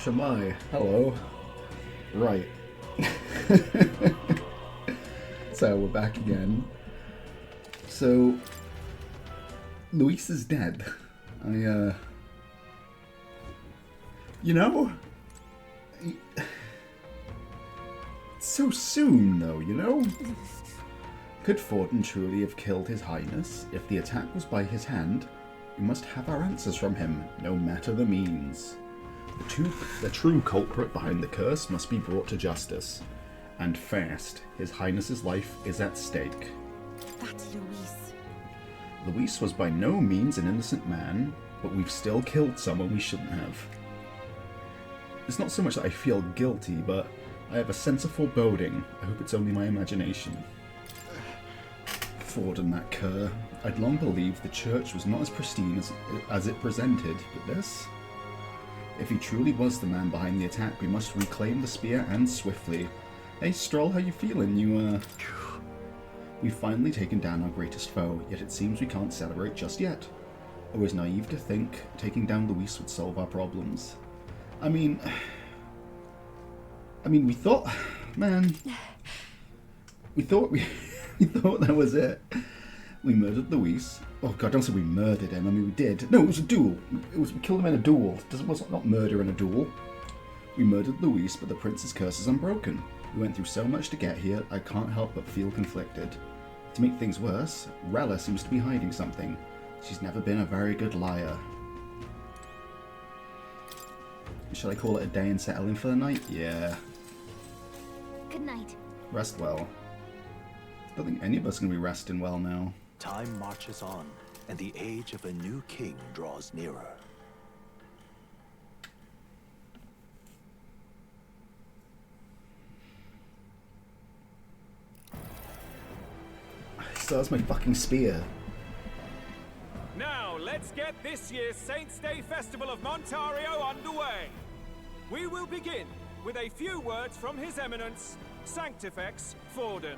Shamai, hello. Right. So, we're back again. So, Luis is dead. You know? So soon, though, you know? Could Forden truly have killed His Highness? If the attack was by his hand, we must have our answers from him, no matter the means. The true culprit behind the curse must be brought to justice. And fast. His Highness's life is at stake. That's Luis. Luis was by no means an innocent man, but we've still killed someone we shouldn't have. It's not so much that I feel guilty, but I have a sense of foreboding. I hope it's only my imagination. Forden, that cur. I'd long believed the church was not as pristine as it presented, but this? If he truly was the man behind the attack, we must reclaim the spear and swiftly. Hey, Stroll, how you feeling? We've finally taken down our greatest foe, yet it seems we can't celebrate just yet. I was naive to think taking down Luis would solve our problems. I mean, we thought, man, we thought that was it. We murdered Luis. Oh god, don't say we murdered him. I mean, we did. No, it was a duel. We killed him in a duel. It was not murder in a duel. We murdered Luis, but the prince's curse is unbroken. We went through so much to get here, I can't help but feel conflicted. To make things worse, Rella seems to be hiding something. She's never been a very good liar. Shall I call it a day and settle in for the night? Yeah. Good night. Rest well. I don't think any of us are going to be resting well now. Time marches on, and the age of a new king draws nearer. So that's my fucking spear. Now, let's get this year's Saints' Day Festival of Montario underway. We will begin with a few words from His Eminence, Sanctifex Forden.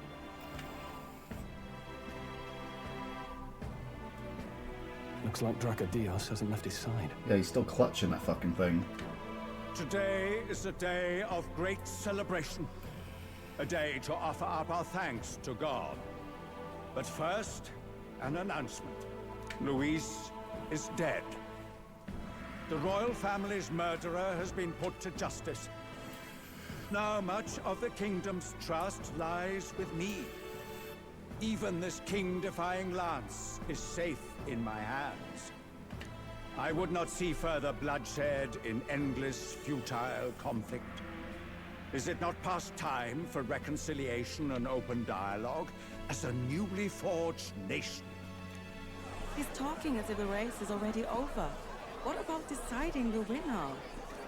Looks like Dracodios hasn't left his side. Yeah, he's still clutching that fucking thing. Today is a day of great celebration. A day to offer up our thanks to God. But first, an announcement. Luis is dead. The royal family's murderer has been put to justice. Now much of the kingdom's trust lies with me. Even this king-defying lance is safe in my hands. I would not see further bloodshed in endless, futile conflict. Is it not past time for reconciliation and open dialogue as a newly forged nation? He's talking as if the race is already over. What about deciding the winner?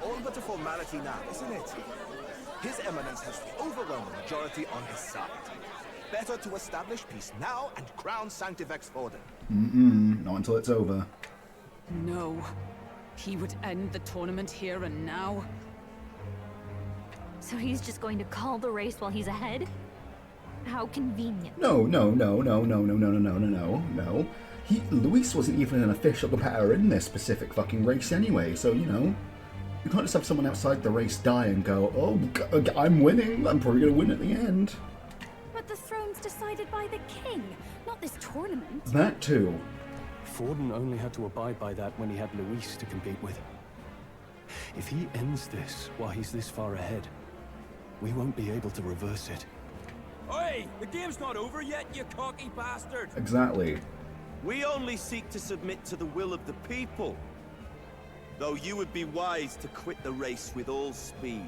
All but a formality now, isn't it? His Eminence has the overwhelming majority on his side. Better to establish peace now and crown Sanctifex Forden. Not until it's over. No. He would end the tournament here and now. So he's just going to call the race while he's ahead? How convenient. No. Luis wasn't even an official competitor in this specific fucking race anyway, so, you know. You can't just have someone outside the race die and go, oh, I'm winning, I'm probably going to win at the end. But the throne's decided by the king, not this tournament. That too. Forden only had to abide by that when he had Luis to compete with. If he ends this while he's this far ahead, we won't be able to reverse it. Oi! The game's not over yet, you cocky bastard! Exactly. We only seek to submit to the will of the people. Though you would be wise to quit the race with all speed.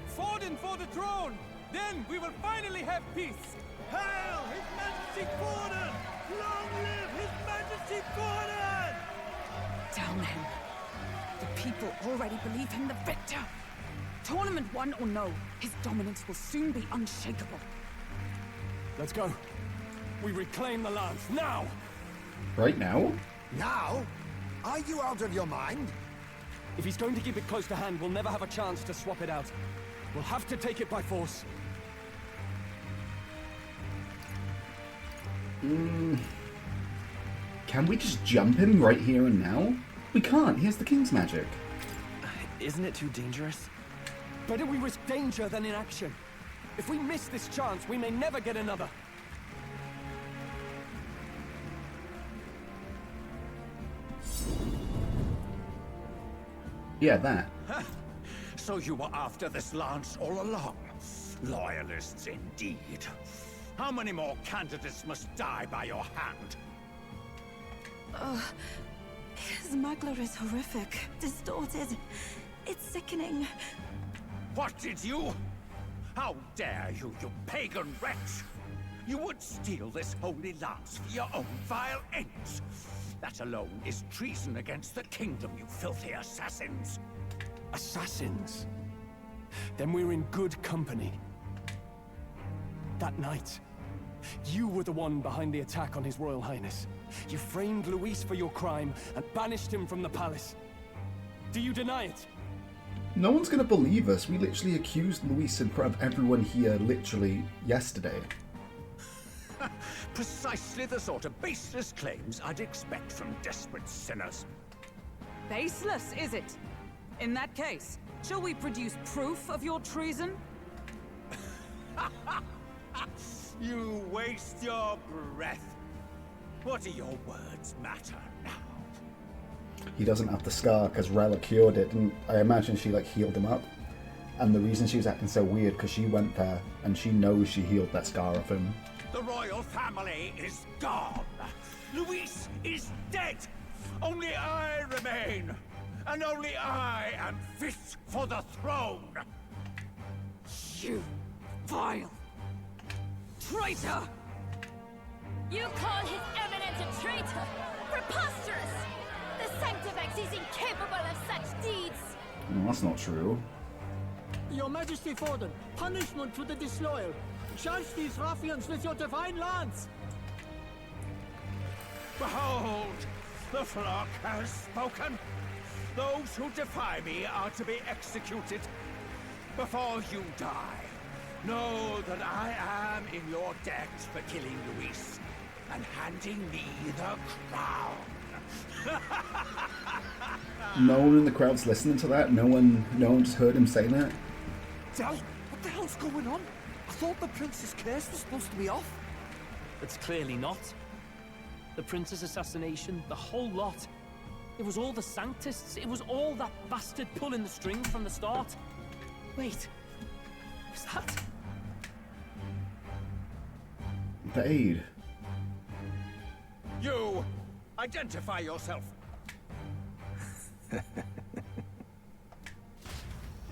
Forden for the throne! Then we will finally have peace! Hail His Majesty Forden! Long live His Majesty Forden! Damn him. The people already believe him the victor. Tournament won or no, his dominance will soon be unshakable. Let's go. We reclaim the lance, now! Right now? Now? Are you out of your mind? If he's going to keep it close to hand, we'll never have a chance to swap it out. We'll have to take it by force. Can we just jump him right here and now? We can't. Here's the king's magic. Isn't it too dangerous? Better we risk danger than inaction. If we miss this chance, we may never get another. Yeah, that. So you were after this lance all along? Loyalists indeed. How many more candidates must die by your hand? His smuggler is horrific, distorted. It's sickening. What did you? How dare you, you pagan wretch! You would steal this holy lance for your own vile ends. That alone is treason against the kingdom, you filthy assassins. Assassins? Then we're in good company. That night, you were the one behind the attack on His Royal Highness. You framed Luis for your crime and banished him from the palace. Do you deny it? No one's gonna believe us. We literally accused Luis in front of everyone here literally yesterday. Precisely the sort of baseless claims I'd expect from desperate sinners. Baseless, is it? In that case, shall we produce proof of your treason? You waste your breath. What do your words matter now? He doesn't have the scar because Rella cured it, and I imagine she like healed him up. And the reason she was acting so weird because she went there and she knows she healed that scar off him. The royal family is gone. Luis is dead. Only I remain. And only I am fit for the throne. You vile traitor! You call His Eminence a traitor? Preposterous! The Sanctifex is incapable of such deeds! Well, that's not true. Your Majesty Forden, punishment to the disloyal. Charge these ruffians with your divine lance! Behold, the flock has spoken. Those who defy me are to be executed. Before you die, know that I am in your debt for killing Luis and handing me the crown. No one in the crowd's listening to that. No one just heard him say that. Dal, what the hell's going on? I thought the prince's curse was supposed to be off. It's clearly not. The prince's assassination, the whole lot. It was all the Sanctists. It was all that bastard pulling the strings from the start. Wait, is that? The aid. You, identify yourself.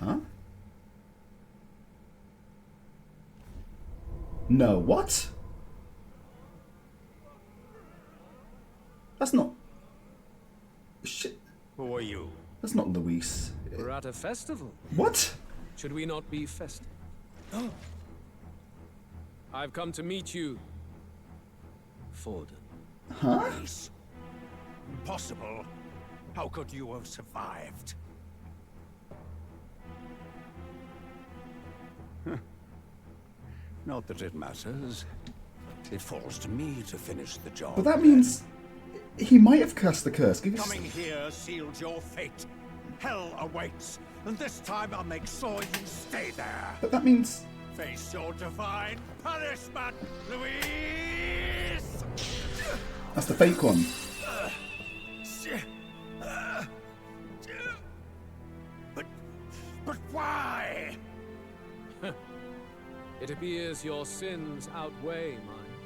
Huh? No, what? That's not... Shit. Who are you? That's not Luis. We're at a festival. What? Should we not be festive? Oh. I've come to meet you, Forden. Huh? Impossible. How could you have survived? Not that it matters. It falls to me to finish the job. But that means he might have cast the curse. Coming here sealed your fate. Hell awaits, and this time I'll make sure you stay there. But that means... Face your divine punishment, Luis! That's the fake one. But why? It appears your sins outweigh mine.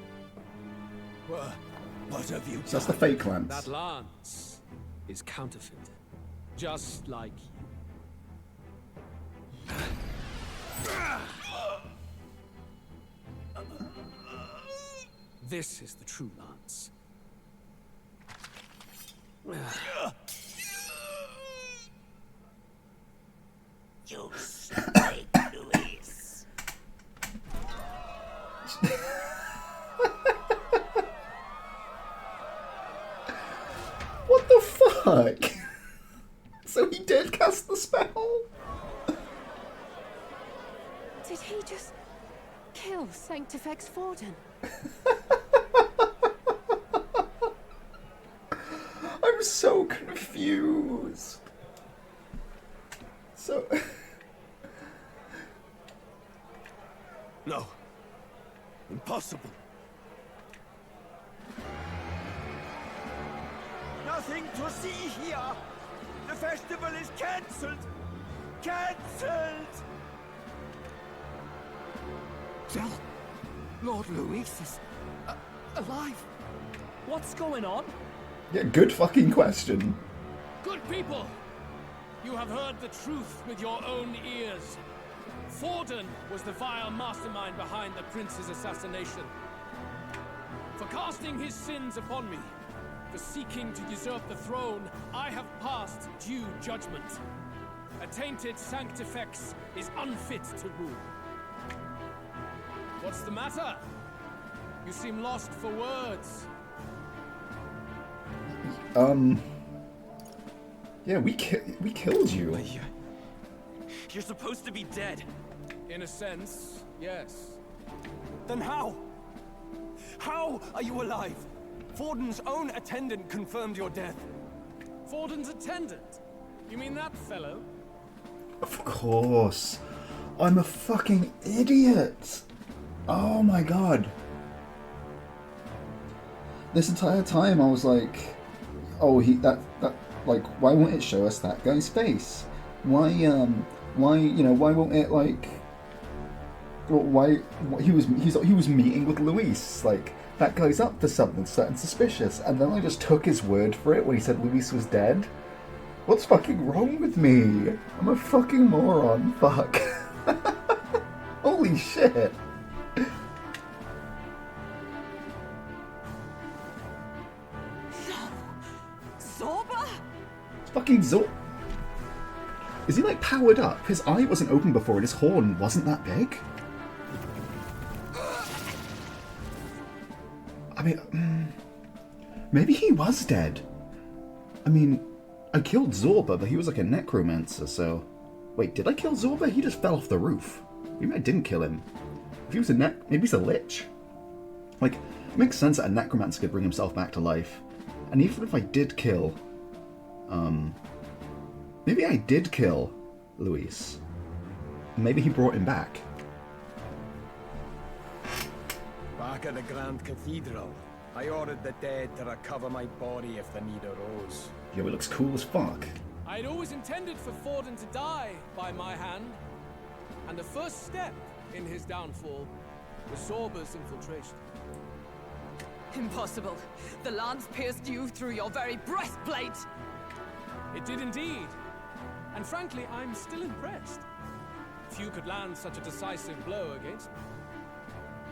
What have you done? So that's the fake lance. That lance is counterfeit, just like you. This is the true lance. You snake, Luis. What the fuck? So he did cast the spell? Did he just kill Sanctifex Forden? I'm so confused. So... No. Impossible. Nothing to see here. The festival is cancelled. Cancelled. Del, Lord Luis is alive. What's going on? Yeah, good fucking question. Good people, you have heard the truth with your own ears. Forden was the vile mastermind behind the prince's assassination. For casting his sins upon me, for seeking to usurp the throne, I have passed due judgment. A tainted Sanctifex is unfit to rule. What's the matter? You seem lost for words. Yeah, we killed you. You're supposed to be dead. In a sense, yes. Then how? How are you alive? Forden's own attendant confirmed your death. Forden's attendant? You mean that fellow? Of course. I'm a fucking idiot. Oh my god. This entire time I was like, oh, like, why won't it show us that guy's face? Why won't it, like, why he was meeting with Luis, like, that guy's up to something suspicious, and then I just took his word for it when he said Luis was dead. What's fucking wrong with me? I'm a fucking moron, fuck. Holy shit. Zorba? Fucking Zorba. Is he like powered up? His eye wasn't open before and his horn wasn't that big? I mean, maybe he was dead. I mean, I killed Zorba, but he was like a necromancer, so... Wait, did I kill Zorba? He just fell off the roof. Maybe I didn't kill him. If he was maybe he's a lich. Like, it makes sense that a necromancer could bring himself back to life. And even if I did kill... maybe I did kill Luis. Maybe he brought him back. Back at the Grand Cathedral, I ordered the dead to recover my body if the need arose. Yo, it looks cool as fuck. I'd always intended for Forden to die by my hand, and the first step in his downfall was Zorba's infiltration. Impossible. The lance pierced you through your very breastplate. It did indeed. And frankly, I'm still impressed. Few could land such a decisive blow against me.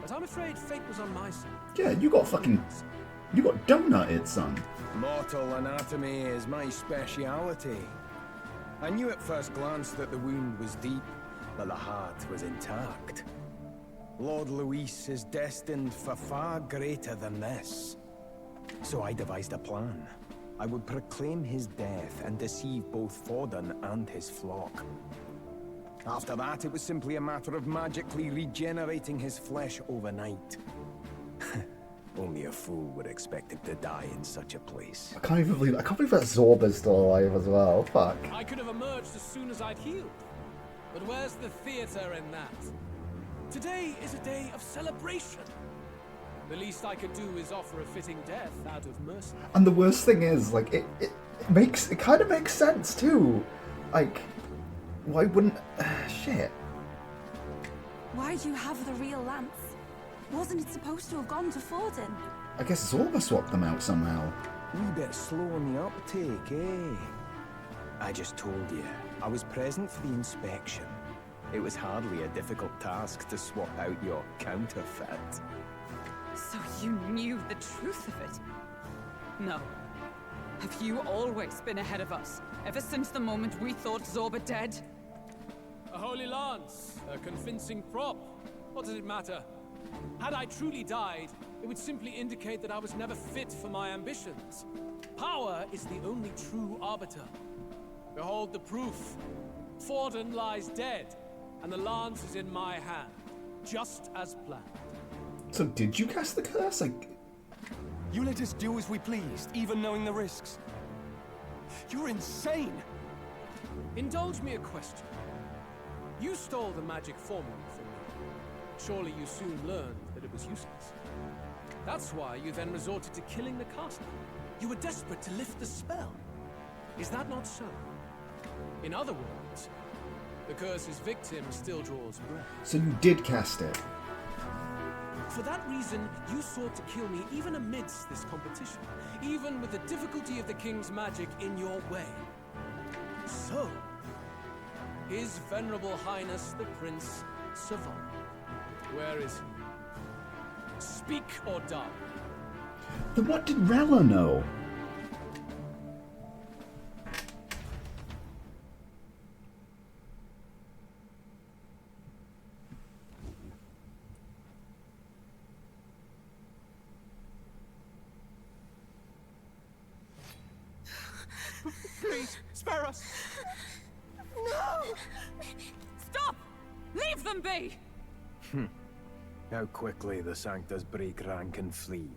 But I'm afraid fate was on my side. Yeah, you got donutted, son. Mortal anatomy is my speciality. I knew at first glance that the wound was deep, but the heart was intact. Lord Luis is destined for far greater than this. So I devised a plan. I would proclaim his death and deceive both Forden and his flock. After that, it was simply a matter of magically regenerating his flesh overnight. Only a fool would expect him to die in such a place. I can't believe that Zorba's still alive as well. Fuck. I could have emerged as soon as I'd healed. But where's the theater in that? Today is a day of celebration. The least I could do is offer a fitting death out of mercy. And the worst thing is, like, it kind of makes sense too. Like, why wouldn't... shit. Why do you have the real lance? Wasn't it supposed to have gone to Forden? I guess Zorba swapped them out somehow. Wee bit slow on the uptake, eh? I just told you, I was present for the inspection. It was hardly a difficult task to swap out your counterfeit. So you knew the truth of it? No. Have you always been ahead of us? Ever since the moment we thought Zorba dead? A holy lance, a convincing prop. What does it matter? Had I truly died, it would simply indicate that I was never fit for my ambitions. Power is the only true arbiter. Behold the proof. Forden lies dead, and the lance is in my hand, just as planned. So did you cast the curse? You let us do as we pleased, even knowing the risks. You're insane! Indulge me a question. You stole the magic formula from me. Surely you soon learned that it was useless. That's why you then resorted to killing the caster. You were desperate to lift the spell. Is that not so? In other words, the curse's victim still draws breath. So you did cast it? For that reason, you sought to kill me even amidst this competition, even with the difficulty of the king's magic in your way. So, His Venerable Highness the Prince survived. Where is he? Speak or die. Then what did Rella know? Please, spare us! No! Stop! Leave them be! How quickly the Sanctus break rank and flee.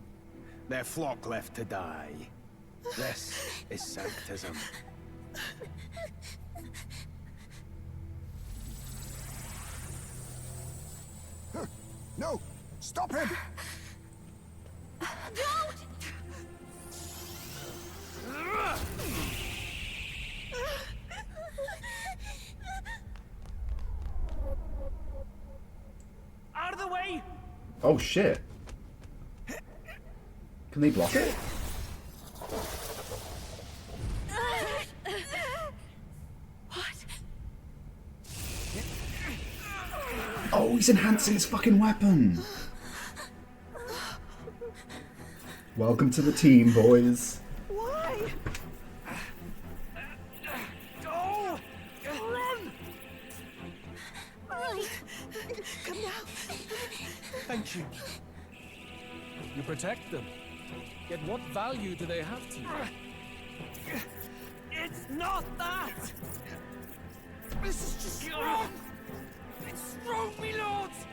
Their flock left to die. This is Sanctism. No! Stop him! Don't! Out of the way! Oh shit. Can they block it? What? Oh, he's enhancing his fucking weapon. Welcome to the team, boys. Why? Go! Run! Right. Come down. Thank you. You protect them. Yet what value do they have to you? It's not that! This is just wrong! It's wrong, me lords!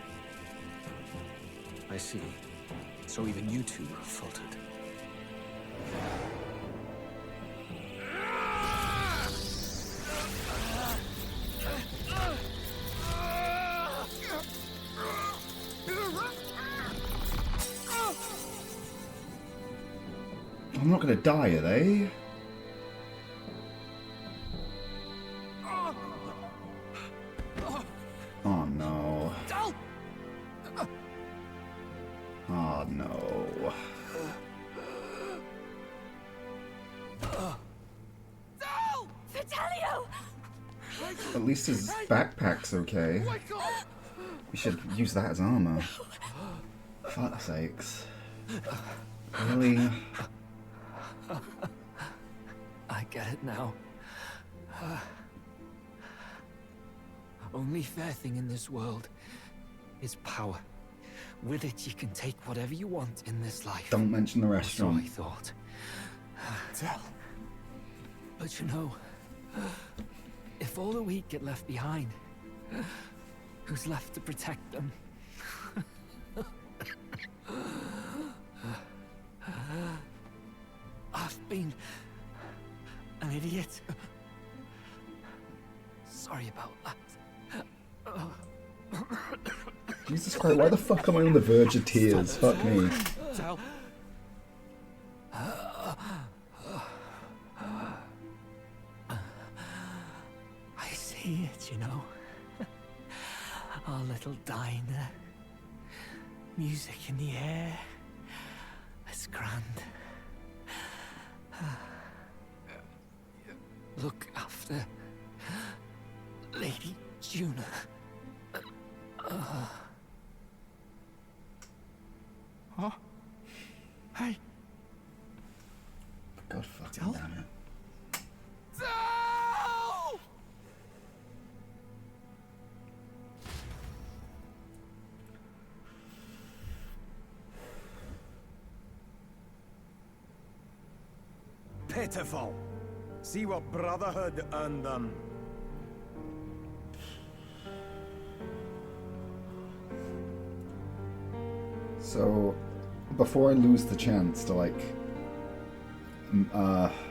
I see. So even you two faltered. I'm not gonna die, are they? Oh no. Oh no. Vitelio! At least his backpack's okay. We should use that as armor. Fuck's sakes. Really? I get it now. Only fair thing in this world is power. With it, you can take whatever you want in this life. Don't mention the So I restaurant. thought. But you know, if all the weak get left behind, who's left to protect them? I've been an idiot. Sorry about that. Jesus Christ, why the fuck am I on the verge of tears? Fuck me. Tell. I see it, you know. Our little diner. Music in the air. It's grand. Look after Lady Juna. Huh? Hey. God fucking damn it. No! Pitiful. See what Brotherhood earned them. So, before I lose the chance to, like,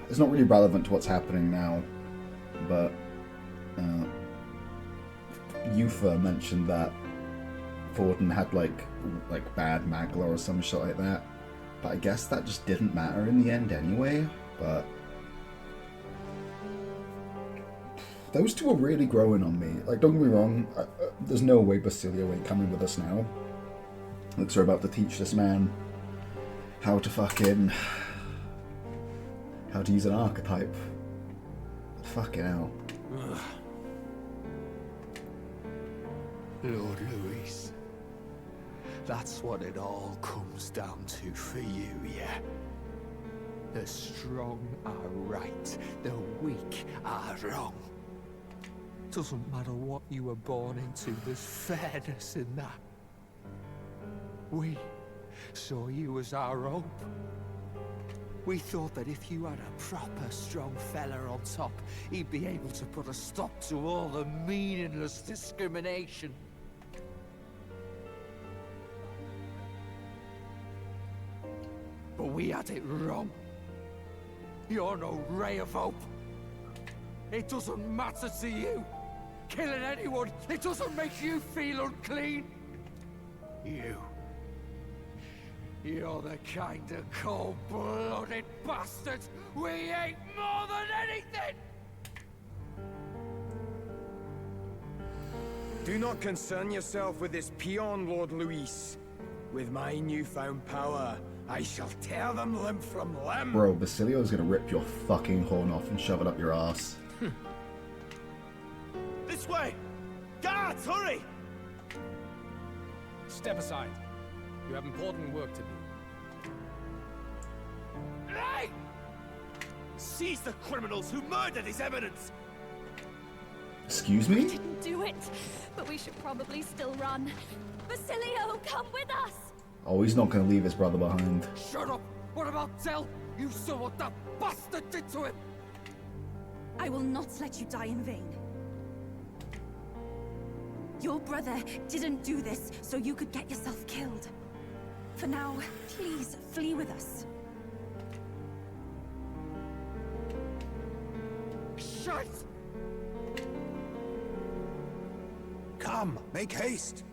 it's not really relevant to what's happening now, but Eupha mentioned that Forden had like bad magla or some shit like that, but I guess that just didn't matter in the end anyway. But those two are really growing on me. Like, don't get me wrong, there's no way Basilio ain't coming with us now. Looks are about to teach this man how to use an archetype. Fucking hell. Lord Luis, that's what it all comes down to for you, yeah? The strong are right, the weak are wrong. Doesn't matter what you were born into, there's fairness in that. We saw you as our hope. We thought that if you had a proper strong fella on top, he'd be able to put a stop to all the meaningless discrimination. But we had it wrong. You're no ray of hope. It doesn't matter to you. Killing anyone, it doesn't make you feel unclean. You're the kind of cold-blooded bastards we hate more than anything! Do not concern yourself with this peon, Lord Luis. With my newfound power, I shall tear them limb from limb. Bro, Basilio's gonna rip your fucking horn off and shove it up your ass. This way! Guards, hurry! Step aside. You have important work to do. Hey! Seize the criminals who murdered His Eminence! Excuse me? We didn't do it, but we should probably still run. Basilio, come with us! Oh, he's not gonna leave his brother behind. Shut up! What about Del? You saw what that bastard did to him! I will not let you die in vain. Your brother didn't do this so you could get yourself killed. For now, please flee with us. Shit! Come, make haste.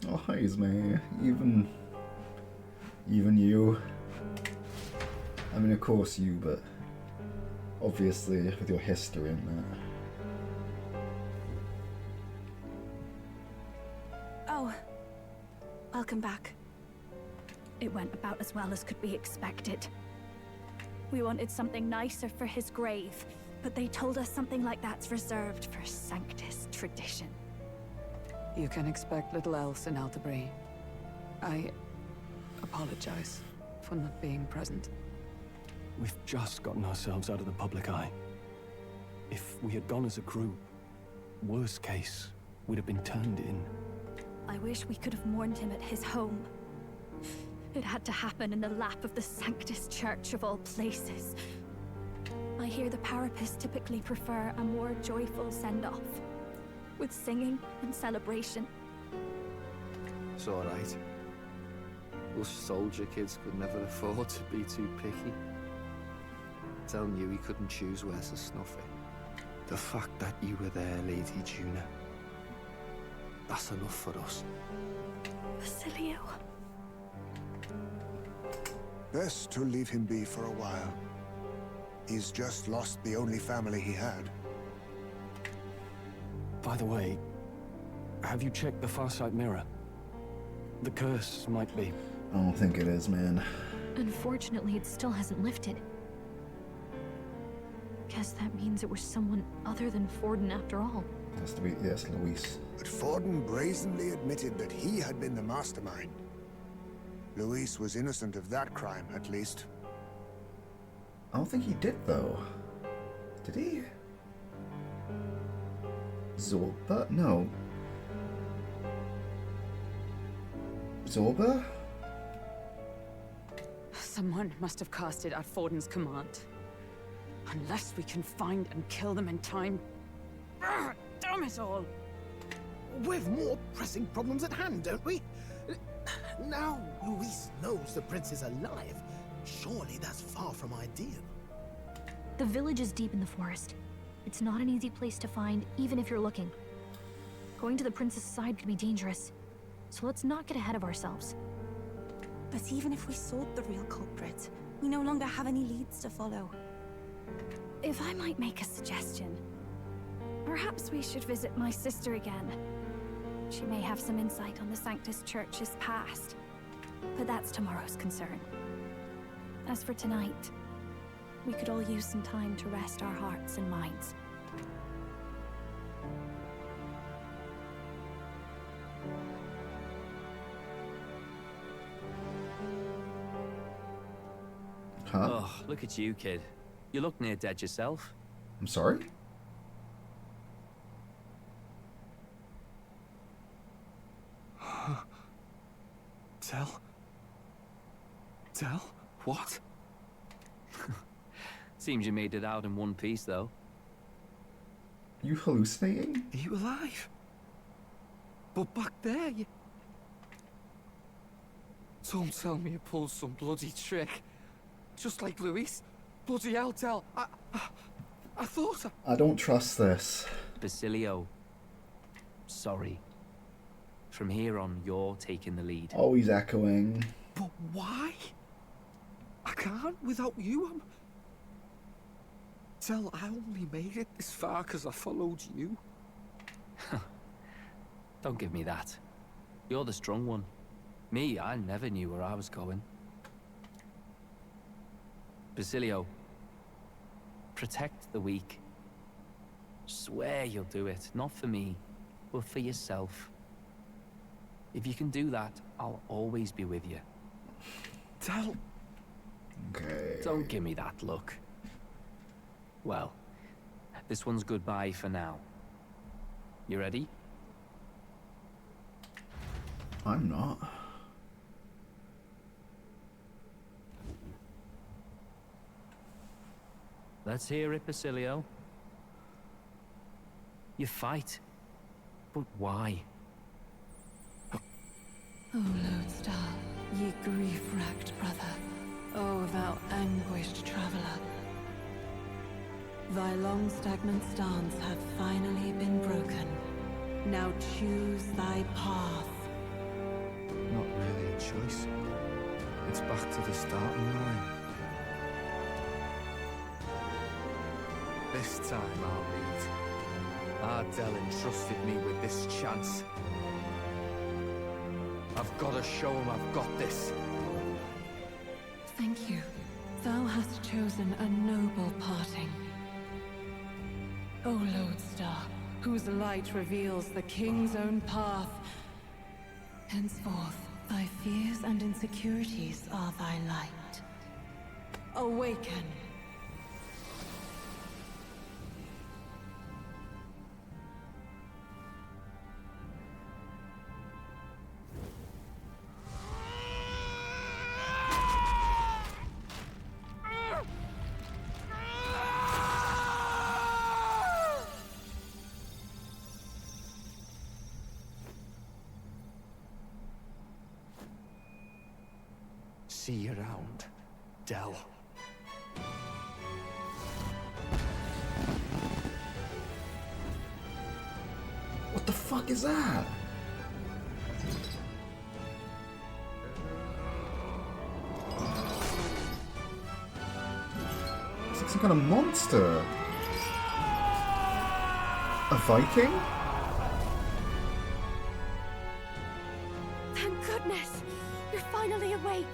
Oh, he's me. Even you. I mean, of course you, but obviously with your history in that. Oh, welcome back. It went about as well as could be expected. We wanted something nicer for his grave, but they told us something like that's reserved for Sanctus tradition. You can expect little else in Altabri. I apologize for not being present. We've just gotten ourselves out of the public eye. If we had gone as a group, worst case, we'd have been turned in. I wish we could have mourned him at his home. It had to happen in the lap of the Sanctus Church of all places. I hear the Parapists typically prefer a more joyful send-off, with singing and celebration. It's alright. Us soldier kids could never afford to be too picky. Telling you he couldn't choose where to snuff it. The fact that you were there, Lady Juna, that's enough for us. Basilio. Best to leave him be for a while. He's just lost the only family he had. By the way, have you checked the Farsight mirror? The curse might be. I don't think it is, man. Unfortunately, it still hasn't lifted. Guess that means it was someone other than Forden after all. Has to be, yes, Luis. But Forden brazenly admitted that he had been the mastermind. Luis was innocent of that crime, at least. I don't think he did, though. Did he? Zorba? No. Zorba? Someone must have cast it at Forden's command. Unless we can find and kill them in time. Damn it all! We've more pressing problems at hand, don't we? Now Luis knows the prince is alive. Surely that's far from ideal. The village is deep in the forest. It's not an easy place to find, even if you're looking. Going to the prince's side could be dangerous. So let's not get ahead of ourselves. But even if we sought the real culprit, we no longer have any leads to follow. If I might make a suggestion, perhaps we should visit my sister again. She may have some insight on the Sanctus Church's past, but that's tomorrow's concern. As for tonight, we could all use some time to rest our hearts and minds. Huh? Oh, look at you, kid. You look near dead yourself. I'm sorry? Tell? What? Seems you made it out in one piece, though. You hallucinating? Are you alive? But back there, you... Don't tell me you pulled some bloody trick. Just like Luis. Bloody hell, Del. I thought I don't trust this. Basilio. Sorry. From here on, you're taking the lead. Oh, he's echoing. But why? I can't without you. Del, I only made it this far because I followed you. Don't give me that. You're the strong one. Me, I never knew where I was going. Basilio, protect the weak. Swear you'll do it, not for me, but for yourself. If you can do that, I'll always be with you. Del. Okay. Don't give me that look. Well, this one's goodbye for now. You ready? I'm not. Let's hear it, Basilio. You fight. But why? O Lodestar, ye grief-racked brother, O thou anguished traveler. Thy long stagnant stance hath finally been broken. Now choose thy path. Not really a choice. It's back to the starting line. This time I'll lead. Ardell entrusted me with this chance. I've got to show him I've got this. Thank you. Thou hast chosen a noble parting. O Lodestar, whose light reveals the king's own path. Henceforth, thy fears and insecurities are thy light. Awaken. See you around, Del. What the fuck is that? It's like some kind of monster. A Viking? Thank goodness! You're finally awake!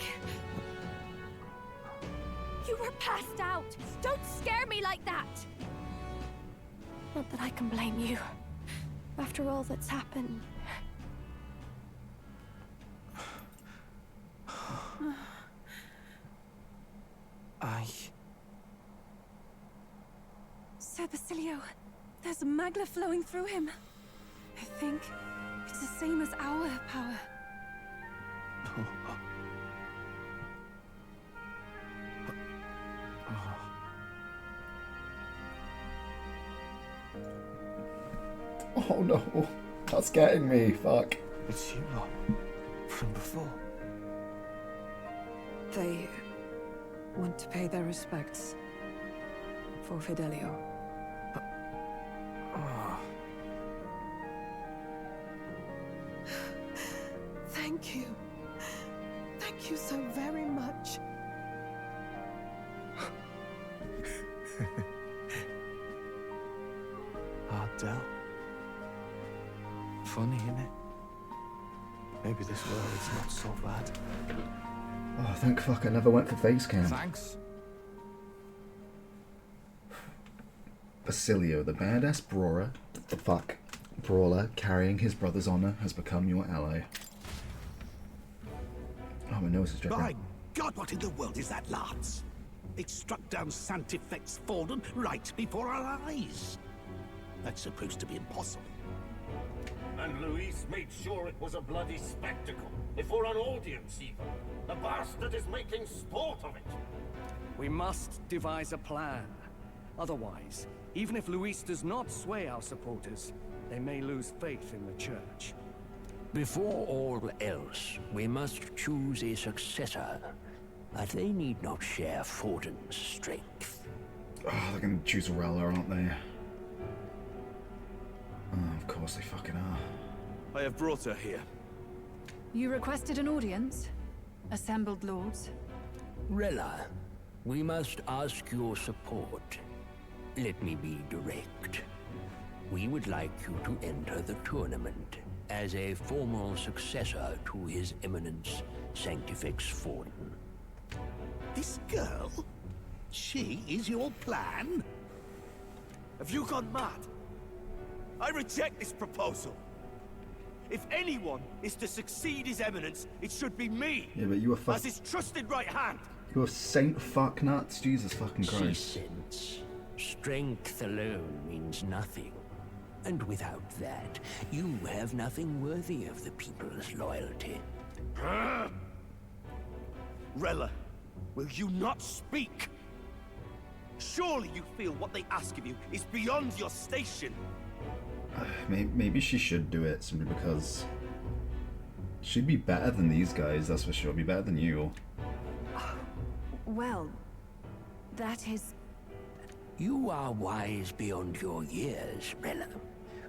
You were passed out! Don't scare me like that! Not that I can blame you. After all that's happened. Sir Basilio, there's magla flowing through him. I think it's the same as our power. Oh no, that's getting me, fuck. It's you lot from before. They want to pay their respects for Fidelio. Thank you so very much. Ardell. Funny, innit? Maybe this world's not so bad. Oh, thank fuck I never went for face cam. Thanks. Basilio, the badass brawler carrying his brother's honor, has become your ally. Oh, my nose is dripping. By God, what in the world is that, lads? It struck down Sanctifex Forden right before our eyes. That's supposed to be impossible. And Luis made sure it was a bloody spectacle, before an audience even. The bastard is making sport of it. We must devise a plan. Otherwise, even if Luis does not sway our supporters, they may lose faith in the church. Before all else, we must choose a successor. But they need not share Forden's strength. Oh, they're gonna choose Rella, aren't they? Oh, of course they fucking are. I have brought her here. You requested an audience? Assembled lords? Rella, we must ask your support. Let me be direct. We would like you to enter the tournament as a formal successor to His Eminence Sanctifex Forden. This girl? She is your plan? Have you gone mad? I reject this proposal. If anyone is to succeed His Eminence, it should be me. Yeah, but you were as his trusted right hand. You're Saint fuck nuts, Jesus fucking Christ. Sense. Strength alone means nothing. And without that, you have nothing worthy of the people's loyalty. Rella, will you not speak? Surely you feel what they ask of you is beyond your station. Maybe she should do it simply because she'd be better than these guys, that's for sure. Be better than you. Well, that is... You are wise beyond your years, Rella.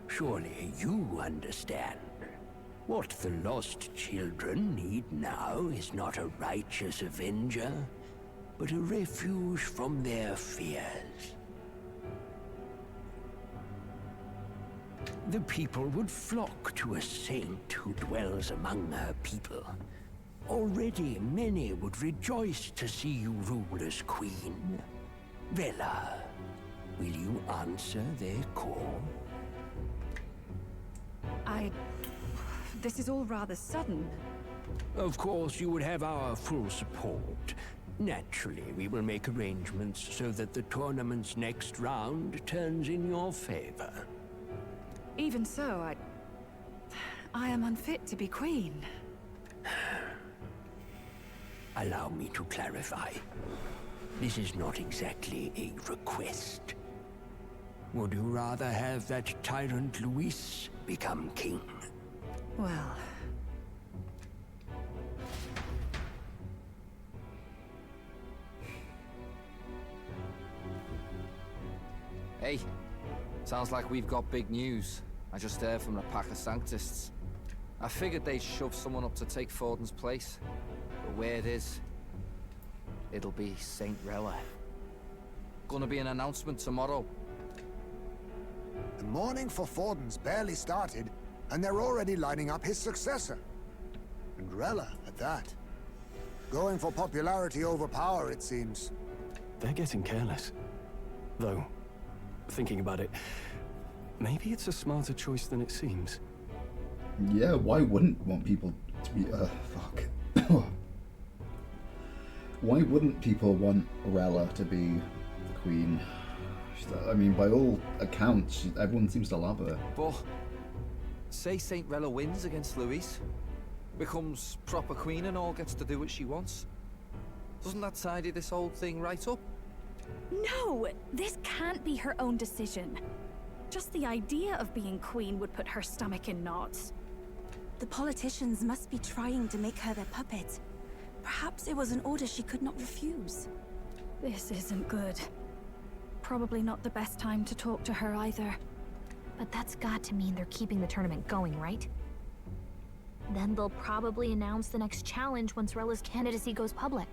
Surely you understand. What the lost children need now is not a righteous avenger, but a refuge from their fears. The people would flock to a saint who dwells among her people. Already many would rejoice to see you rule as queen. Rella, will you answer their call? This is all rather sudden. Of course, you would have our full support. Naturally, we will make arrangements so that the tournament's next round turns in your favor. Even so, I am unfit to be queen. Allow me to clarify. This is not exactly a request. Would you rather have that tyrant Luis become king? Well... Hey, sounds like we've got big news. I just heard from the pack of Sanctists. I figured they'd shove someone up to take Forden's place. But where it is, it'll be Saint Rella. Gonna be an announcement tomorrow. The mourning for Forden's barely started, and they're already lining up his successor. And Rella, at that. Going for popularity over power, it seems. They're getting careless. Though, thinking about it, maybe it's a smarter choice than it seems. Yeah, why wouldn't want people to be... fuck. Why wouldn't people want Rella to be the queen? I mean, by all accounts, everyone seems to love her. But, say Saint Rella wins against Luis, becomes proper queen and all gets to do what she wants. Doesn't that tidy this whole thing right up? No, this can't be her own decision. Just the idea of being queen would put her stomach in knots. The politicians must be trying to make her their puppet. Perhaps it was an order she could not refuse. This isn't good. Probably not the best time to talk to her either. But that's got to mean they're keeping the tournament going, right? Then they'll probably announce the next challenge once Rella's candidacy goes public.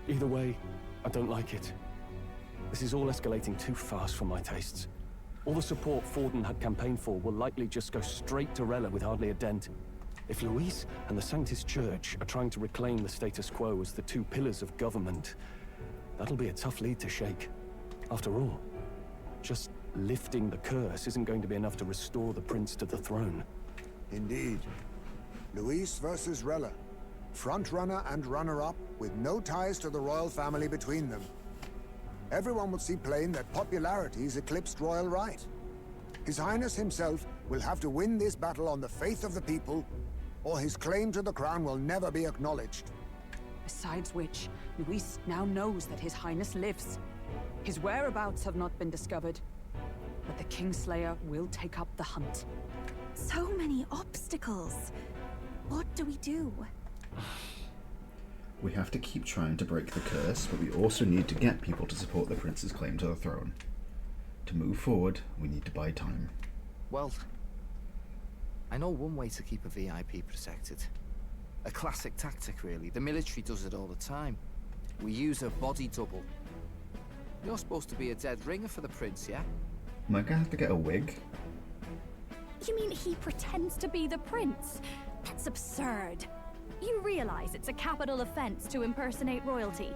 Either way, I don't like it. This is all escalating too fast for my tastes. All the support Forden had campaigned for will likely just go straight to Rella with hardly a dent. If Luis and the Sanctus Church are trying to reclaim the status quo as the two pillars of government, that'll be a tough lead to shake. After all, just lifting the curse isn't going to be enough to restore the prince to the throne. Indeed. Luis versus Rella. Front-runner and runner-up, with no ties to the royal family between them. Everyone will see plain that popularity's eclipsed royal right. His Highness himself will have to win this battle on the faith of the people, or his claim to the crown will never be acknowledged. Besides which, Luis now knows that His Highness lives. His whereabouts have not been discovered, but the Kingslayer will take up the hunt. So many obstacles. What do we do? We have to keep trying to break the curse, but we also need to get people to support the prince's claim to the throne. To move forward, we need to buy time. Well, I know one way to keep a VIP protected. A classic tactic, really. The military does it all the time. We use a body double. You're supposed to be a dead ringer for the prince, yeah? Am I gonna have to get a wig? You mean he pretends to be the prince? That's absurd. You realize it's a capital offense to impersonate royalty?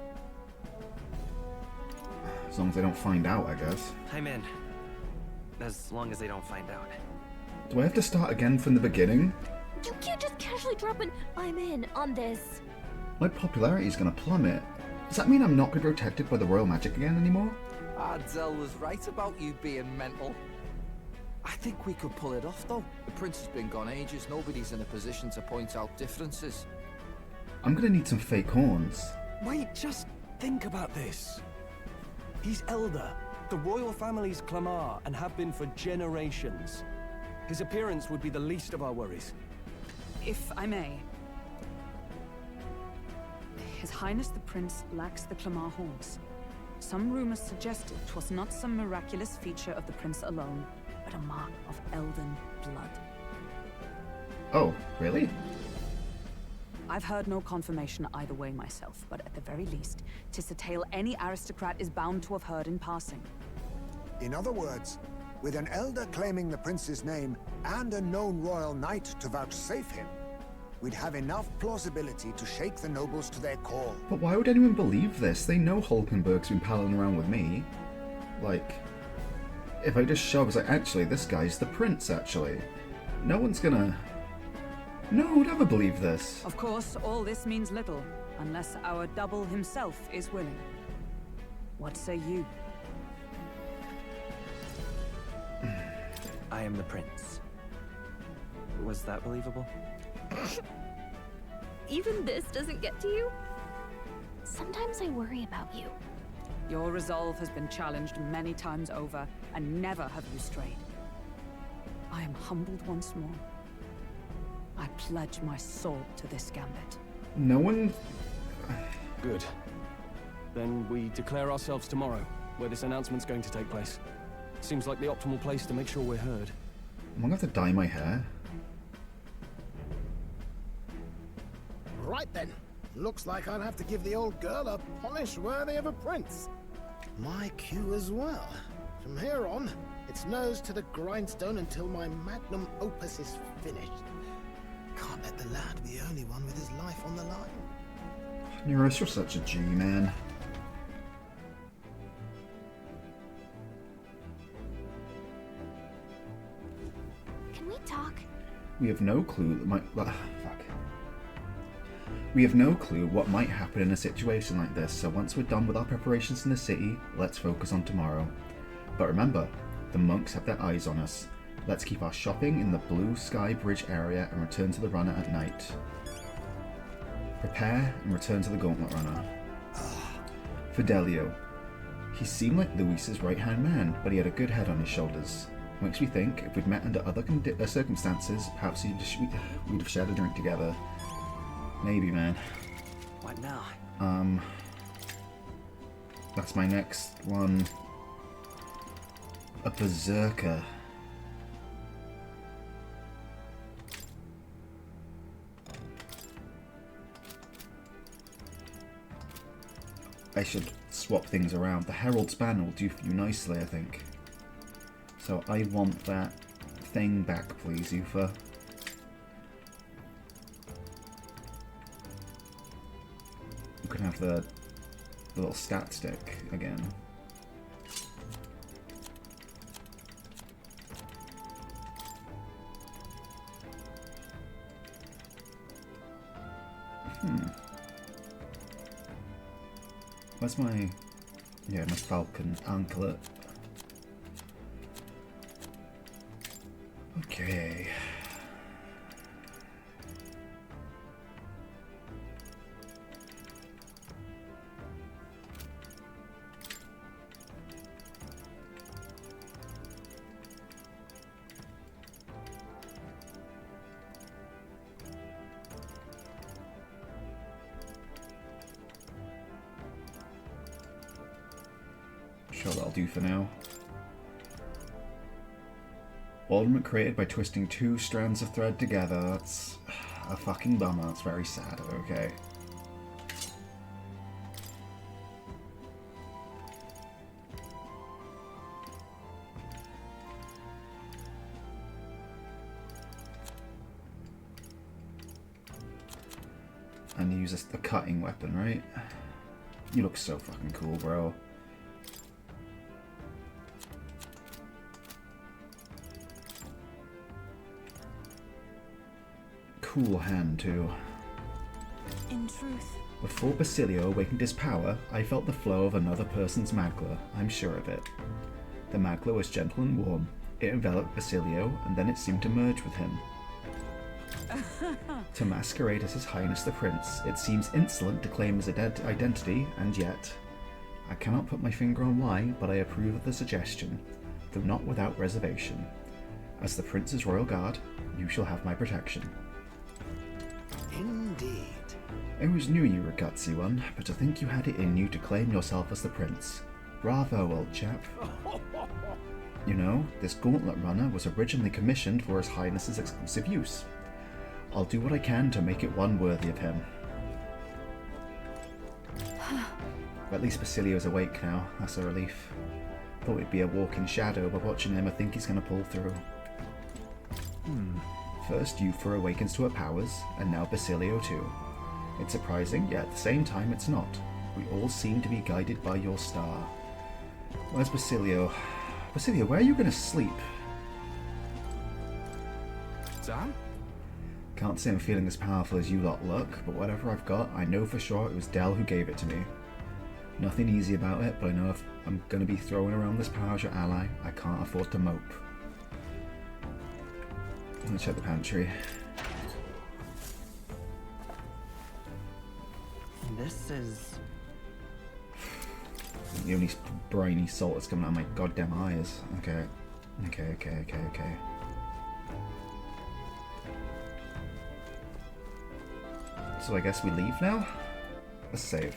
As long as they don't find out, I guess. I'm in. As long as they don't find out. Do I have to start again from the beginning? You can't just casually drop an "I'm in" on this. My popularity is gonna plummet. Does that mean I'm not gonna be protected by the royal magic again anymore? Ardell was right about you being mental. I think we could pull it off, though. The prince has been gone ages. Nobody's in a position to point out differences. I'm gonna need some fake horns. Wait, just think about this. He's elder. The royal family's Clamar and have been for generations. His appearance would be the least of our worries. If I may. His Highness the Prince lacks the Clamar horns. Some rumors suggested 'twas not some miraculous feature of the prince alone, but a mark of elden blood. Oh, really? I've heard no confirmation either way myself, but at the very least, 'tis a tale any aristocrat is bound to have heard in passing. In other words, with an elder claiming the prince's name and a known royal knight to vouchsafe him, we'd have enough plausibility to shake the nobles to their core. But why would anyone believe this? They know Hulkenberg's been palling around with me. Like, if I just show up, it's like, actually, this guy's the prince, actually. No one's gonna... No one would ever believe this. Of course, all this means little, unless our double himself is willing. What say you? I am the prince. Was that believable? Even this doesn't get to you? Sometimes I worry about you. Your resolve has been challenged many times over, and never have you strayed. I am humbled once more. I pledge my soul to this gambit. No one... Good. Then we declare ourselves tomorrow, where this announcement's going to take place. Seems like the optimal place to make sure we're heard. I'm gonna have to dye my hair. Right then. Looks like I'll have to give the old girl a polish worthy of a prince. My cue as well. From here on, it's nose to the grindstone until my magnum opus is finished. Can't let the lad be the only one with his life on the line. Neuros, you're such a G, man. Can we talk? We have no clue that might... fuck. We have no clue what might happen in a situation like this, so once we're done with our preparations in the city, let's focus on tomorrow. But remember, the monks have their eyes on us. Let's keep our shopping in the Blue Sky Bridge area and return to the runner at night. Prepare and return to the Gauntlet Runner. Fidelio. He seemed like Luis's right-hand man, but he had a good head on his shoulders. Makes me think, if we'd met under other circumstances, perhaps we'd have shared a drink together. Maybe, man. What now? That's my next one. A berserker. I should swap things around. The Herald's Banner will do for you nicely, I think. So I want that thing back, please, Yufa. You can have the little stat stick again. Where's my... yeah, my falcon anklet. Okay. Sure, that'll do for now. Ornament created by twisting 2 strands of thread together. That's a fucking bummer. That's very sad. Okay. And use the cutting weapon, right? You look so fucking cool, bro. Cool hand, too. In truth. Before Basilio awakened his power, I felt the flow of another person's magla. I'm sure of it. The magla was gentle and warm. It enveloped Basilio, and then it seemed to merge with him. To masquerade as His Highness the Prince, it seems insolent to claim his identity, and yet... I cannot put my finger on why, but I approve of the suggestion, though not without reservation. As the Prince's royal guard, you shall have my protection. Indeed. I always knew you were a gutsy one, but to think you had it in you to claim yourself as the Prince. Bravo, old chap. You know, this gauntlet runner was originally commissioned for His Highness's exclusive use. I'll do what I can to make it one worthy of him. At least Basilio's awake now, that's a relief. Thought he'd be a walking shadow, but watching him I think he's gonna pull through. First Yufa awakens to her powers, and now Basilio too. It's surprising, yet at the same time it's not. We all seem to be guided by your star. Where's Basilio? Basilio, where are you gonna sleep? Sam? Can't say I'm feeling as powerful as you lot look, but whatever I've got, I know for sure it was Del who gave it to me. Nothing easy about it, but I know if I'm going to be throwing around this power as your ally, I can't afford to mope. Let me check the pantry. This is... The only briny salt that's coming out of my goddamn eyes. Okay. Okay. So I guess we leave now? Let's save.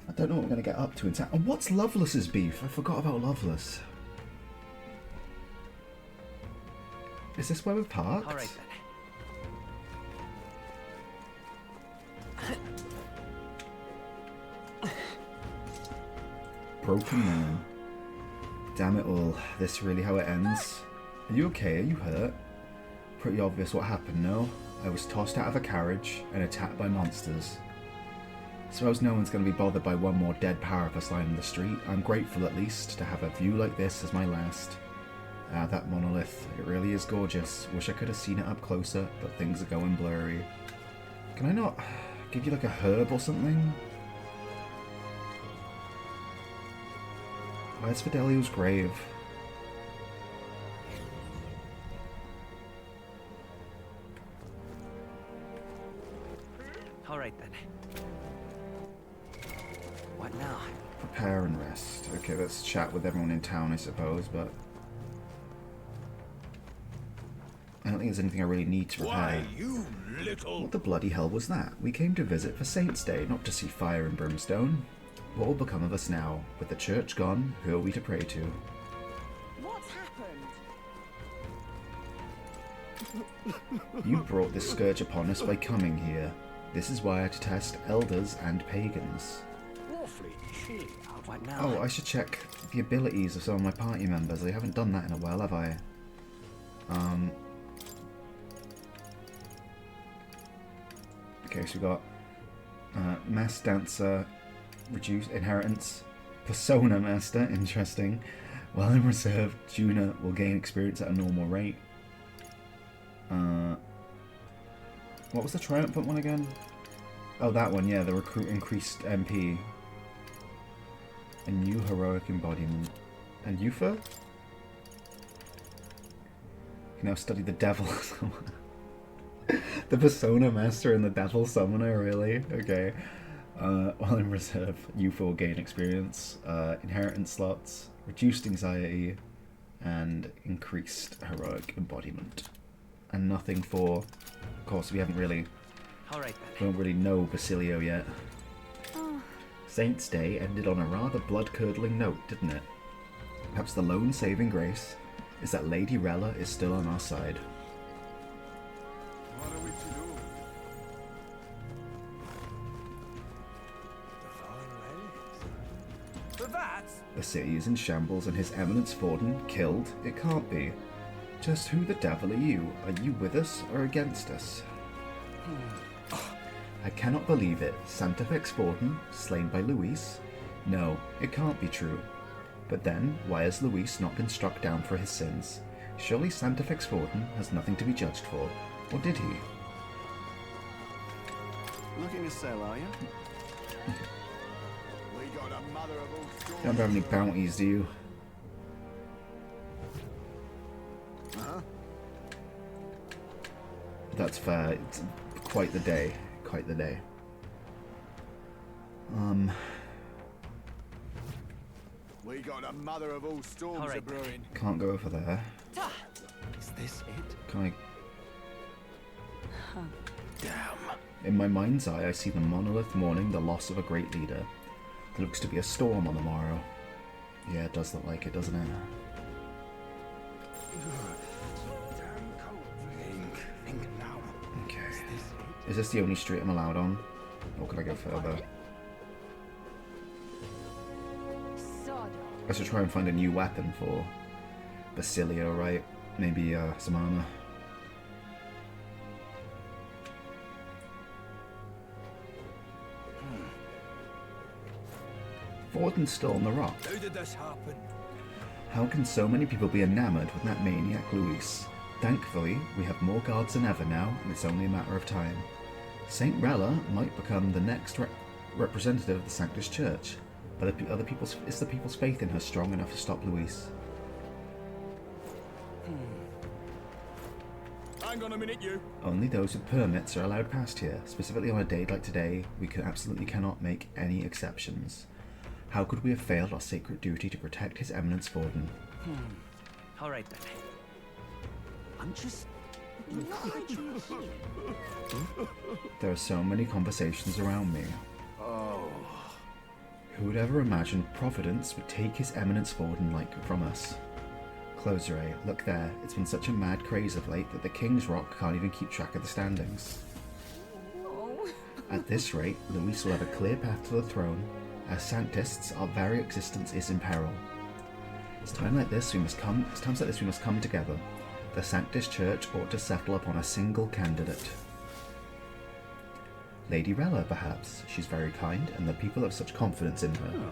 I don't know what we're going to get up to in town. And what's Loveless's beef? I forgot about Loveless. Is this where we've parked? All right then. Broken man. Damn it all. This really how it ends? Are you okay? Are you hurt? Pretty obvious what happened, no? I was tossed out of a carriage and attacked by monsters. Suppose no one's going to be bothered by one more dead powerpuss lying in the street. I'm grateful at least to have a view like this as my last. Ah, that monolith. It really is gorgeous. Wish I could have seen it up closer, but things are going blurry. Can I not give you like a herb or something? Where's Fidelio's grave? All right then. What now? Prepare and rest. Okay, let's chat with everyone in town, I suppose, but... I don't think there's anything I really need to prepare. Why, you little... What the bloody hell was that? We came to visit for Saint's Day, not to see fire and brimstone. What will become of us now? With the church gone, who are we to pray to? What's happened? You brought this scourge upon us by coming here. This is why I detest elders and pagans. Awfully chilly out right now. Oh, I should check the abilities of some of my party members. I haven't done that in a while, have I? Okay, so we got Mass Dancer, Reduce Inheritance, Persona Master, interesting. While in reserve, Juna will gain experience at a normal rate. What was the triumphant one again? Oh, that one, yeah, the recruit increased MP. A new heroic embodiment. And Yufa? You can now study the devil. The Persona Master and the Devil Summoner, really? Okay. While in reserve, Yufa will gain experience, inheritance slots, reduced anxiety, and increased heroic embodiment. And nothing for... Of course, we haven't really... Alright We then. don't really know Basilio yet. Oh, Saints' Day ended on a rather blood-curdling note, didn't it? Perhaps the lone saving grace is that Lady Rella is still on our side. What are we to do? For that, The city is in shambles and His Eminence Forden killed? It can't be. Just who the devil are you? Are you with us or against us? I cannot believe it. Santafex Forden, slain by Luis? No, it can't be true. But then, why has Luis not been struck down for his sins? Surely Santafex Forden has nothing to be judged for. Or did he? Looking to sell, are you? We got a mother of all You don't have any bounties, do you? Uh-huh. That's fair. It's quite the day. Quite the day. We got a mother of all storms Alright. a-brewing. Can't go over there. Is this it? Can I... Damn. In my mind's eye, I see the monolith mourning the loss of a great leader. There looks to be a storm on the morrow. Yeah, it does look like it, doesn't it? Okay. Is this the only street I'm allowed on? Or can I go further? I should try and find a new weapon for Basilio, right? Maybe some armor. Forden's still on the rock. how did this happen? How can so many people be enamored with that maniac Luis? Thankfully, we have more guards than ever now, and it's only a matter of time. Saint Rella might become the next representative of the Sanctus Church, but is the people's faith in her strong enough to stop Luis? Hang on a minute, you. Only those with permits are allowed past here. Specifically on a day like today, we absolutely cannot make any exceptions. How could we have failed our sacred duty to protect His Eminence Forden? Alright then. I'm just... There are so many conversations around me. Oh. Who would ever imagine Providence would take His Eminence Forden from us? Closere, look there. It's been such a mad craze of late that the King's Rock can't even keep track of the standings. At this rate, Luis will have a clear path to the throne. As Sanctists, our very existence is in peril. It's times like this we must come together. The Sanctus Church ought to settle upon a single candidate. Lady Rella, perhaps. She's very kind, and the people have such confidence in her.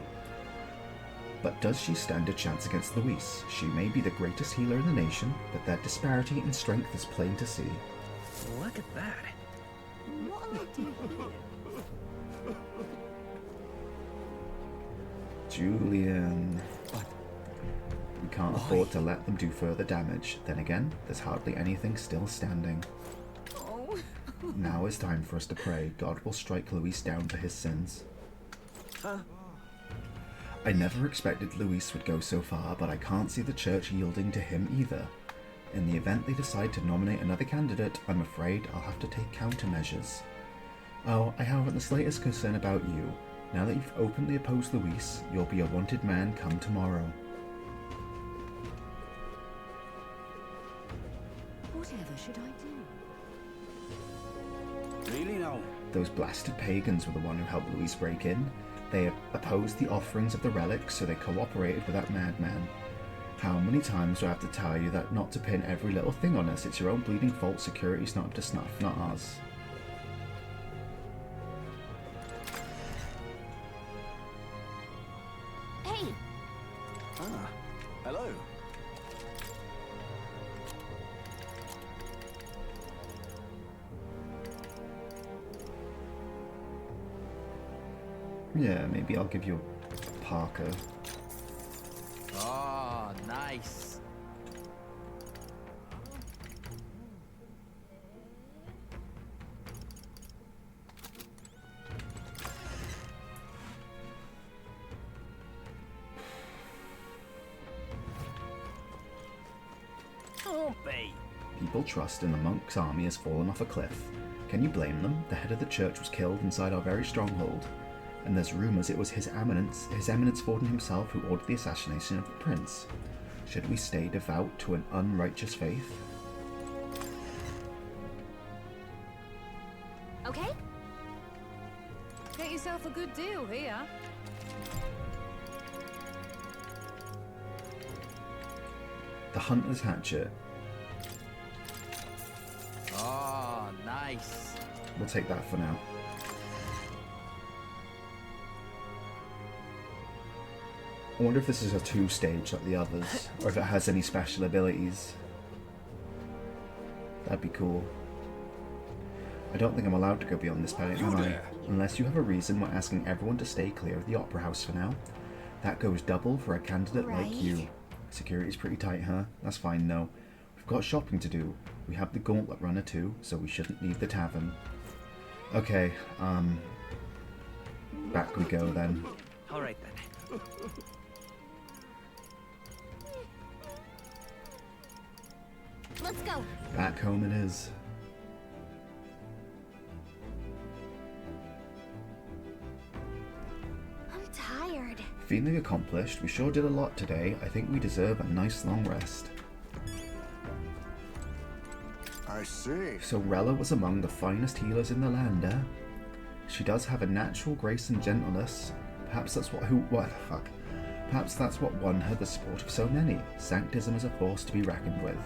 But does she stand a chance against Luis? She may be the greatest healer in the nation, but that disparity in strength is plain to see. Look at that. What am I doing here? Julian. We can't afford to let them do further damage. Then again, there's hardly anything still standing. Oh. Now is time for us to pray. God will strike Luis down for his sins. Huh? I never expected Luis would go so far, but I can't see the church yielding to him either. In the event they decide to nominate another candidate, I'm afraid I'll have to take countermeasures. Oh, I haven't the slightest concern about you. Now that you've openly opposed Luis, you'll be a wanted man come tomorrow. Whatever should I do? Really now? Those blasted pagans were the one who helped Luis break in. They opposed the offerings of the relics, so they cooperated with that madman. How many times do I have to tell you that not to pin every little thing on us? It's your own bleeding fault. Security's not up to snuff, not ours. Hey! Ah, hello. Yeah, maybe I'll give you a parka. Oh, nice. Don't be. People trust in the monk's army has fallen off a cliff. Can you blame them? The head of the church was killed inside our very stronghold. And there's rumours it was His Eminence Forden himself who ordered the assassination of the prince. Should we stay devout to an unrighteous faith? Okay? Get yourself a good deal here. The Hunter's Hatchet. Oh, nice. We'll take that for now. I wonder if this is a 2-stage like the others, or if it has any special abilities. That'd be cool. I don't think I'm allowed to go beyond this point, am I? Unless you have a reason, we're asking everyone to stay clear of the Opera House for now. That goes double for a candidate like you. Security's pretty tight, huh? That's fine, no. We've got shopping to do. We have the Gauntlet Runner too, so we shouldn't leave the tavern. Okay, back we go then. Alright then. Let's go. Back home it is. I'm tired. Feeling accomplished, we sure did a lot today. I think we deserve a nice long rest. I see. So Rella was among the finest healers in the land, eh? She does have a natural grace and gentleness. Perhaps that's Perhaps that's what won her the support of so many. Sanctism is a force to be reckoned with.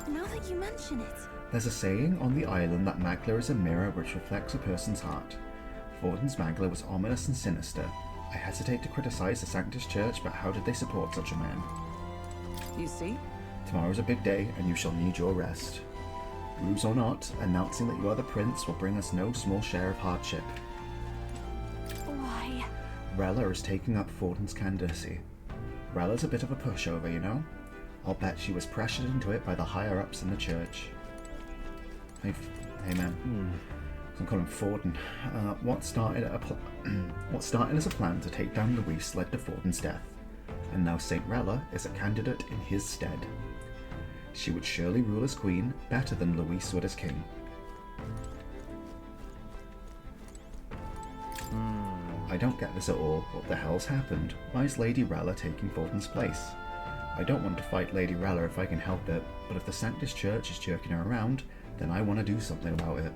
Now that you mention it. There's a saying on the island that Magla is a mirror which reflects a person's heart. Forden's Magla was ominous and sinister. I hesitate to criticize the Sanctus Church, but how did they support such a man? You see? Tomorrow's a big day, and you shall need your rest. Ruse or not, announcing that you are the prince will bring us no small share of hardship. Why? Rella is taking up Forden's candidacy. Rella's a bit of a pushover, you know? I'll bet she was pressured into it by the higher-ups in the church. Hey man. I'm calling Forden. What started as a plan to take down Luis led to Forden's death, and now Saint Rella is a candidate in his stead. She would surely rule as queen better than Luis would as king. I don't get this at all. What the hell's happened? Why is Lady Rella taking Forden's place? I don't want to fight Lady Rella if I can help it, but if the Sanctus Church is jerking her around, then I want to do something about it.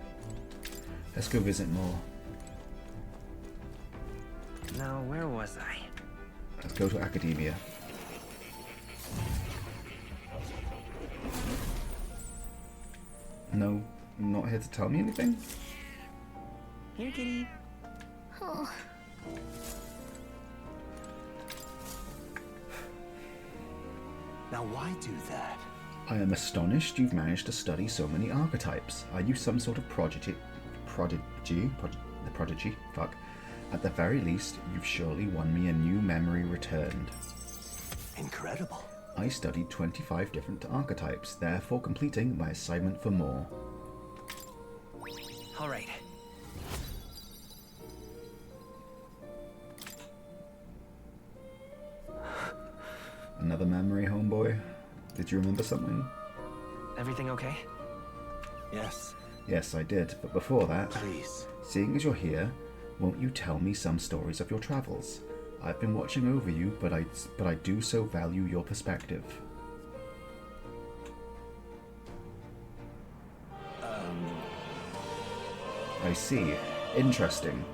Let's go visit more. Now, where was I? Let's go to Academia. No, not here to tell me anything? Here, kitty. Oh. Now why do that? I am astonished you've managed to study so many archetypes. Are you some sort of prodigy? Fuck. At the very least, you've surely won me a new memory returned. Incredible. I studied 25 different archetypes, therefore completing my assignment for more. All right. Another memory, homeboy? Did you remember something? Everything okay? Yes. Yes, I did, but before that, Please. Seeing as you're here, won't you tell me some stories of your travels? I've been watching over you, but I do so value your perspective. I see. Interesting.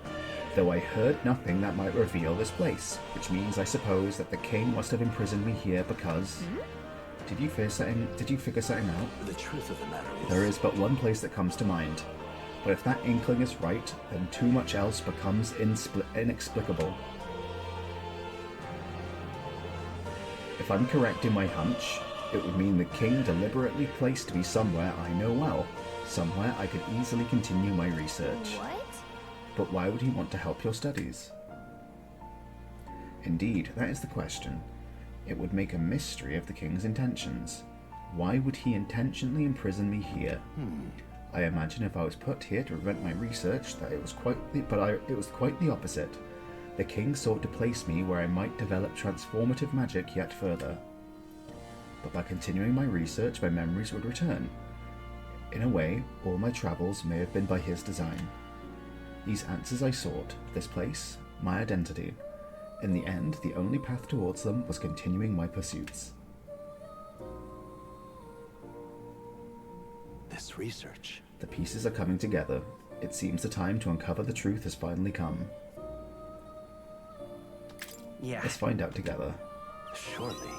Though I heard nothing that might reveal this place, which means I suppose that the king must have imprisoned me here because... Did you figure something out? The truth of the matter is... There is but one place that comes to mind. But if that inkling is right, then too much else becomes inexplicable. If I'm correct in my hunch, it would mean the king deliberately placed me somewhere I know well. Somewhere I could easily continue my research. What? But why would he want to help your studies? Indeed, that is the question. It would make a mystery of the king's intentions. Why would he intentionally imprison me here? I imagine if I was put here to prevent my research, that it was quite the opposite. The king sought to place me where I might develop transformative magic yet further. But by continuing my research, my memories would return. In a way, all my travels may have been by his design. These answers I sought, this place, my identity. In the end, the only path towards them was continuing my pursuits. This research. The pieces are coming together. It seems the time to uncover the truth has finally come. Yeah. Let's find out together. Surely.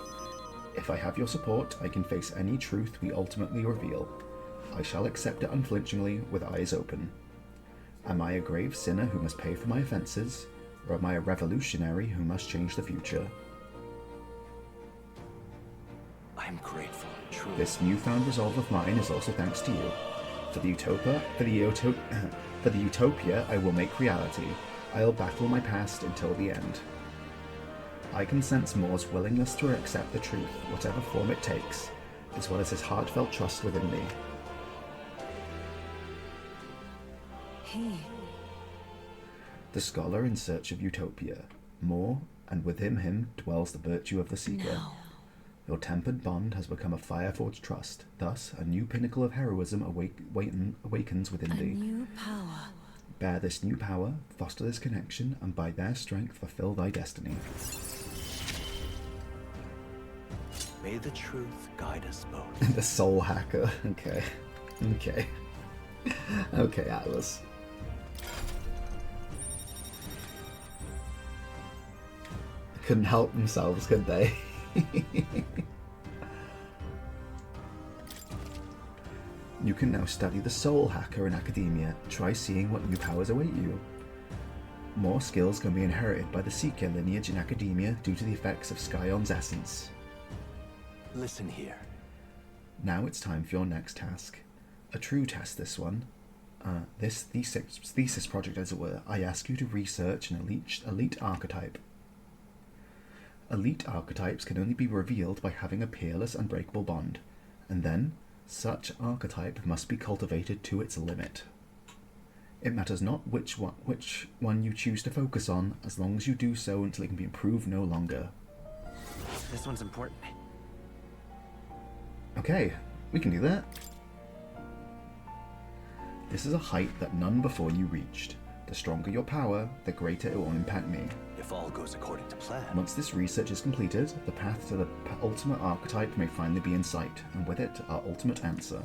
If I have your support, I can face any truth we ultimately reveal. I shall accept it unflinchingly, with eyes open. Am I a grave sinner who must pay for my offences, or am I a revolutionary who must change the future? I'm grateful, truly. This newfound resolve of mine is also thanks to you. For the utopia I will make reality. I'll battle my past until the end. I can sense Moore's willingness to accept the truth, whatever form it takes, as well as his heartfelt trust within me. The scholar in search of utopia. Moore, and within him dwells the virtue of the seeker. No. Your tempered bond has become a fire-forged trust. Thus, a new pinnacle of heroism awakens within thee. New power. Bear this new power, foster this connection, and by their strength fulfill thy destiny. May the truth guide us both. The soul hacker. Okay. Okay, Atlas. Couldn't help themselves, could they? You can now study the soul hacker in academia. Try seeing what new powers await you. More skills can be inherited by the seeker lineage in academia due to the effects of Scion's essence. Listen here. Now it's time for your next task. A true test, this one. This thesis project, as it were. I ask you to research an elite archetype. Elite archetypes can only be revealed by having a peerless, unbreakable bond, and then such archetype must be cultivated to its limit. It matters not which one you choose to focus on, as long as you do so until it can be improved no longer. This one's important. Okay, we can do that. This is a height that none before you reached. The stronger your power, the greater it will impact me. If all goes according to plan. Once this research is completed, the path to the ultimate archetype may finally be in sight, and with it, our ultimate answer.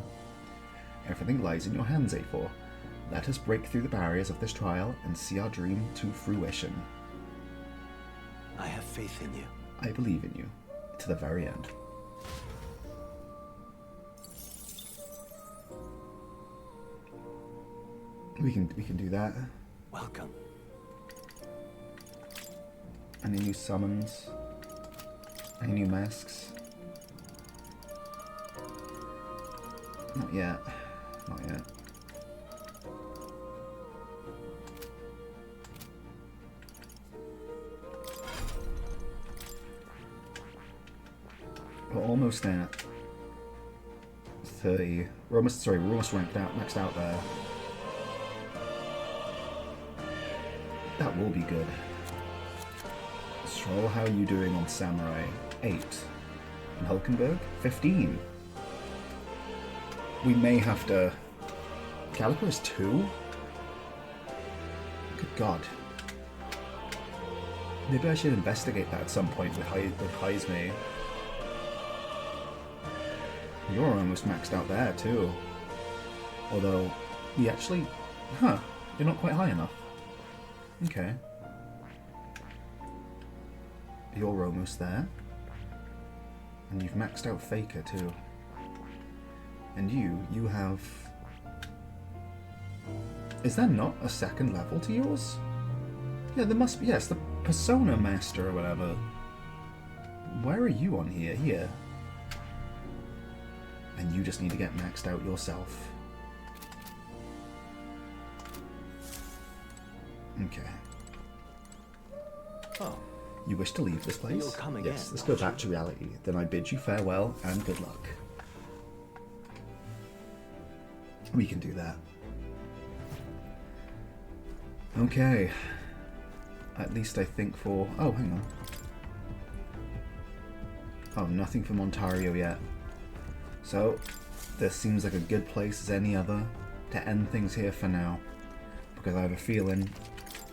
Everything lies in your hands, A4. Let us break through the barriers of this trial and see our dream to fruition. I have faith in you. I believe in you. To the very end. We can do that. Welcome. Any new summons? Any new masks? Not yet. Not yet. We're almost at 30. We're almost maxed out there. That will be good. Stroll, how are you doing on Samurai? 8. And Hulkenberg? 15. We may have to... Caliper is 2? Good God. Maybe I should investigate that at some point with Heisme. You're almost maxed out there too. Although, we actually... Huh. You're not quite high enough. Okay. You're almost there. And you've maxed out Faker too. And you have... Is there not a second level to yours? Yeah, there must be. Yes, the Persona Master or whatever. Where are you on here? Here. And you just need to get maxed out yourself. Okay. Oh. You wish to leave this place? You'll come again, yes, let's go back to reality. Then I bid you farewell and good luck. We can do that. Okay. At least I think for... Oh, hang on. Oh, nothing from Ontario yet. So, this seems like a good place as any other to end things here for now. Because I have a feeling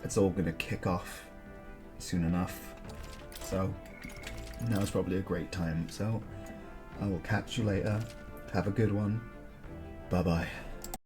it's all going to kick off soon enough. So, now's probably a great time. So, I will catch you later. Have a good one. Bye-bye.